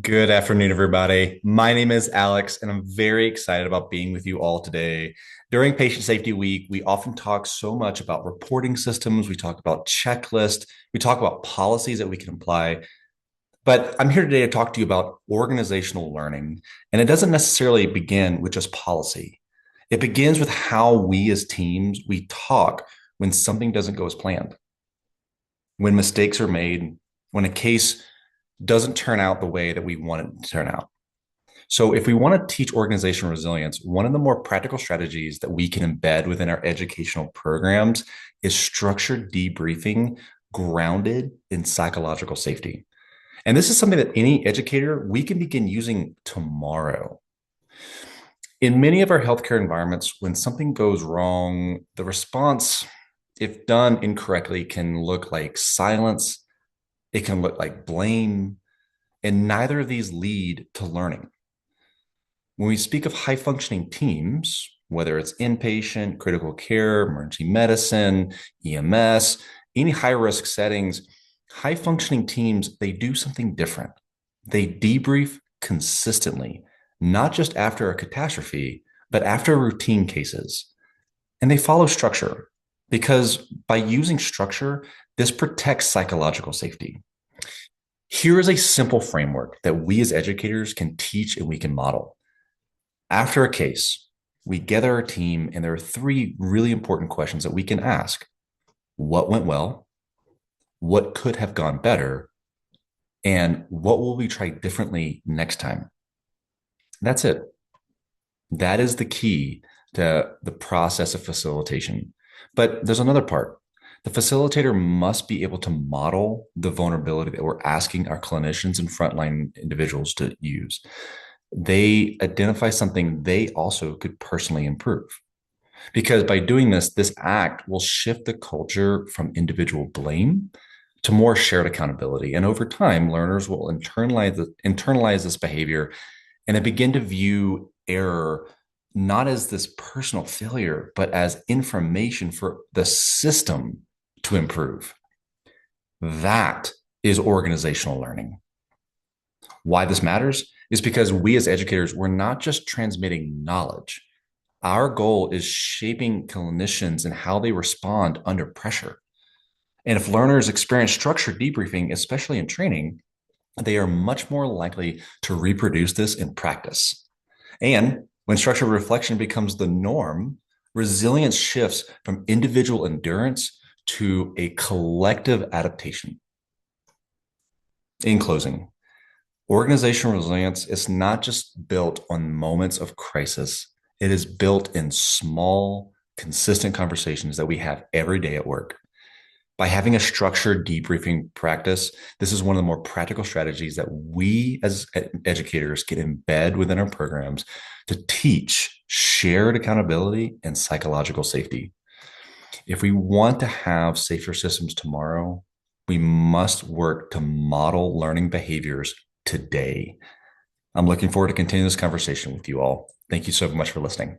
Good afternoon, everybody. My name is Alex, and I'm very excited about being with you all today. During Patient Safety Week, we often talk so much about reporting systems, we talk about checklists, we talk about policies that we can apply. But I'm here today to talk to you about organizational learning. And it doesn't necessarily begin with just policy. It begins with how we as teams, we talk when something doesn't go as planned, when mistakes are made, when a case doesn't turn out the way that we want it to turn out. So, if we want to teach organizational resilience, one of the more practical strategies that we can embed within our educational programs is structured debriefing grounded in psychological safety. And this is something that any educator we can begin using tomorrow. In many of our healthcare environments, when something goes wrong, the response, if done incorrectly, can look like silence, it can look like blame, and neither of these lead to learning. When we speak of high functioning teams, whether it's inpatient, critical care, emergency medicine, EMS, any high risk settings, high functioning teams, they do something different. They debrief consistently, not just after a catastrophe, but after routine cases. And they follow structure because by using structure, this protects psychological safety. Here is a simple framework that we as educators can teach and we can model. After a case, we gather our team, and there are three really important questions that we can ask. What went well? What could have gone better? And what will we try differently next time? That's it. That is the key to the process of facilitation. But there's another part. The facilitator must be able to model the vulnerability that we're asking our clinicians and frontline individuals to use. They identify something they also could personally improve. Because by doing this, this act will shift the culture from individual blame to more shared accountability. And over time, learners will internalize this behavior and then begin to view error not as this personal failure, but as information for the system to improve. That is organizational learning. Why this matters is because we as educators, we're not just transmitting knowledge. Our goal is shaping clinicians and how they respond under pressure. And if learners experience structured debriefing, especially in training, they are much more likely to reproduce this in practice. And when structured reflection becomes the norm, resilience shifts from individual endurance to a collective adaptation. In closing, organizational resilience is not just built on moments of crisis, it is built in small, consistent conversations that we have every day at work. By having a structured debriefing practice, this is one of the more practical strategies that we as educators can embed within our programs to teach shared accountability and psychological safety. If we want to have safer systems tomorrow, we must work to model learning behaviors today. I'm looking forward to continuing this conversation with you all. Thank you so much for listening.